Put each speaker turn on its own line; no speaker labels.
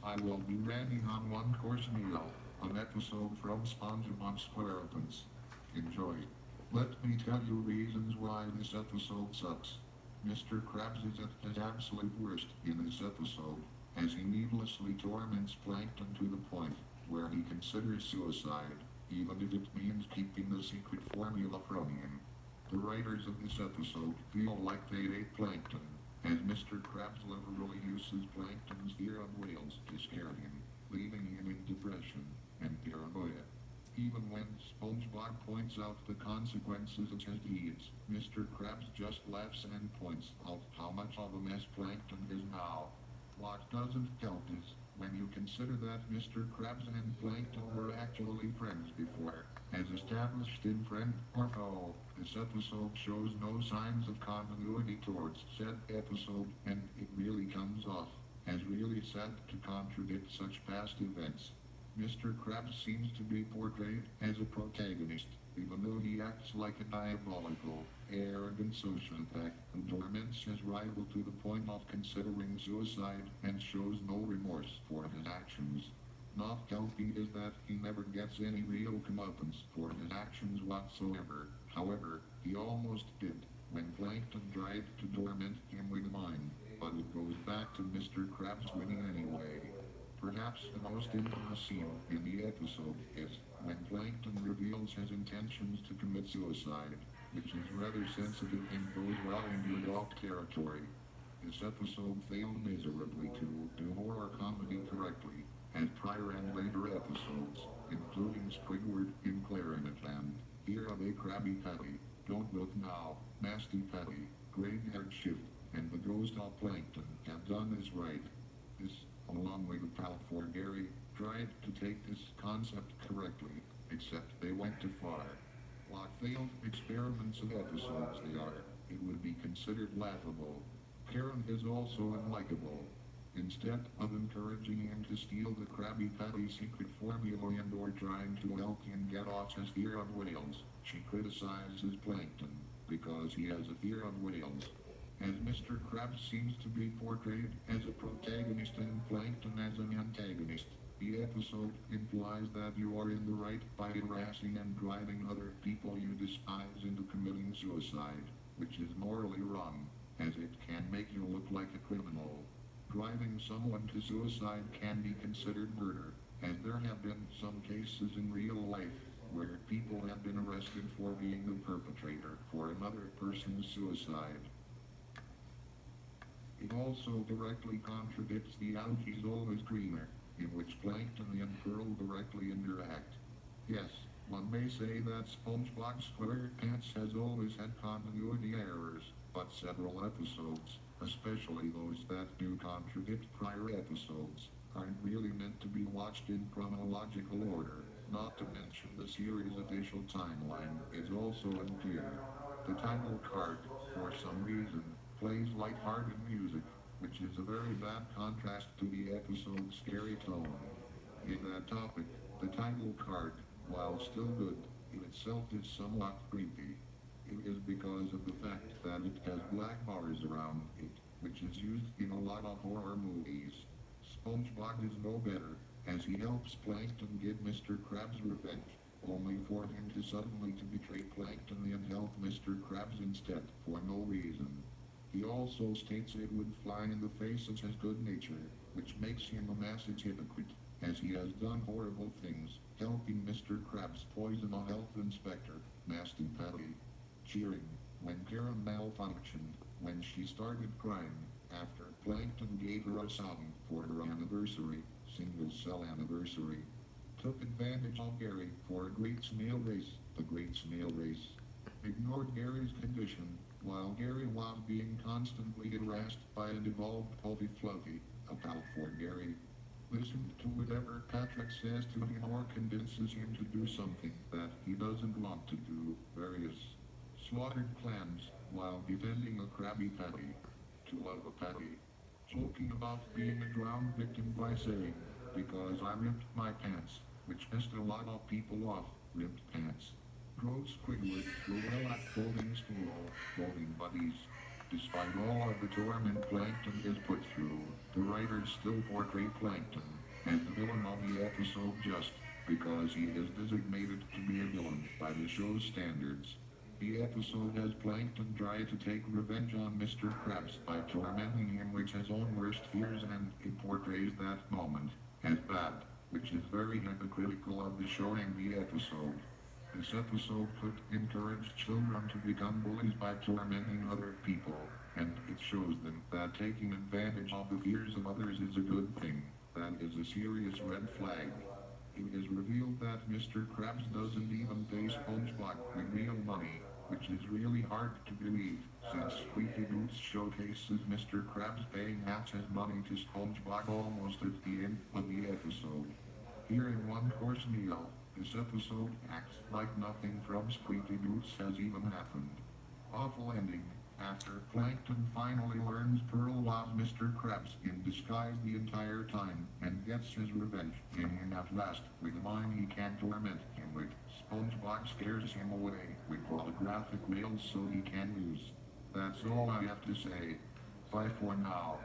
I will be ranting on one course meal, an episode from SpongeBob SquarePants. Enjoy. Let me tell you reasons why this episode sucks. Mr. Krabs is at his absolute worst in this episode, as he needlessly torments Plankton to the point where he considers suicide, even if it means keeping the secret formula from him. The writers of this episode feel like they ate Plankton, as Mr. Krabs literally uses Plankton's fear of whales to scare him, leaving him in depression and paranoia. Even when SpongeBob points out the consequences of his deeds, Mr. Krabs just laughs and points out how much of a mess Plankton is now. What doesn't help is when you consider that Mr. Krabs and Plankton were actually friends before, as established in Friend or Foe. This episode shows no signs of continuity towards said episode, and it really comes off as really set to contradict such past events. Mr. Krabs seems to be portrayed as a protagonist, even though he acts like a diabolical, arrogant sociopath who torments his rival to the point of considering suicide and shows no remorse for his actions. Not helping is that he never gets any real comeuppance for his actions whatsoever. However, he almost did when Plankton tried to torment him with mine, but it goes back to Mr. Krabs winning anyway. Perhaps the most infamous scene in the episode is when Plankton reveals his intentions to commit suicide, which is rather sensitive and goes well into adult territory. This episode failed miserably to do horror comedy correctly, as prior and later episodes, including Squidward in Clarinet and Here of a Krabby Patty, Don't Look Now, Nasty Patty, Graveyard Shift, and The Ghost of Plankton have done this right. This, along with a pal for Gary, tried to take this concept correctly, except they went too far. What failed experiments of episodes they are, it would be considered laughable. Karen is also unlikable. Instead of encouraging him to steal the Krabby Patty secret formula and or trying to help him get off his fear of whales, she criticizes Plankton because he has a fear of whales. As Mr. Krabs seems to be portrayed as a protagonist and Plankton as an antagonist, the episode implies that you are in the right by harassing and driving other people you despise into committing suicide, which is morally wrong, as it can make you look like a criminal. Driving someone to suicide can be considered murder, and there have been some cases in real life where people have been arrested for being the perpetrator for another person's suicide. It also directly contradicts the algae's always greener, in which Plankton and Pearl directly interact. Yes, one may say that SpongeBob SquarePants has always had continuity errors, but several episodes, especially those that do contradict prior episodes, aren't really meant to be watched in chronological order. Not to mention the series' official timeline is also unclear. The title card, for some reason, plays light-hearted music, which is a very bad contrast to the episode's scary tone. In that topic, the title card, while still good, in itself is somewhat creepy. It is because of the fact that it has black bars around it, which is used in a lot of horror movies. SpongeBob is no better, as he helps Plankton get Mr. Krabs' revenge, only for him to suddenly to betray Plankton and help Mr. Krabs instead, for no reason. He also states it would fly in the face of his good nature, which makes him a massive hypocrite, as he has done horrible things, helping Mr. Krabs poison a health inspector, Nasty Patty. Cheering, when Karen malfunctioned, when she started crying, after Plankton gave her a song for her anniversary, single-cell anniversary. Took advantage of Gary for a great snail race, the great snail race. Ignored Gary's condition, while Gary was being constantly harassed by a devolved Puffy Fluffy, a pal for Gary. Listened to whatever Patrick says to him or convinces him to do something that he doesn't want to do, various slaughtered clams, while defending a Krabby Patty. To love a patty. Joking about being a drowned victim by saying, because I ripped my pants, which pissed a lot of people off, ripped pants. Drove Squidward through well at folding school, folding buddies. Despite all of the torment Plankton is put through, the writers still portray Plankton and the villain of the episode just because he is designated to be a villain by the show's standards. The episode has Plankton try to take revenge on Mr. Krabs by tormenting him with his own worst fears, and it portrays that moment as bad, which is very hypocritical of the show and the episode. This episode could encourage children to become bullies by tormenting other people, and it shows them that taking advantage of the fears of others is a good thing. That is a serious red flag. It is revealed that Mr. Krabs doesn't even pay SpongeBob with real money, which is really hard to believe, since Squeaky Boots showcases Mr. Krabs paying half his money to SpongeBob almost at the end of the episode. Here in one course meal, this episode acts like nothing from Squeaky Boots has even happened. Awful ending. After Plankton finally learns Pearl was Mr. Krabs in disguise the entire time and gets his revenge in him at last with a line he can torment him with, SpongeBob scares him away with holographic mail so he can lose. That's all I have to say. Bye for now.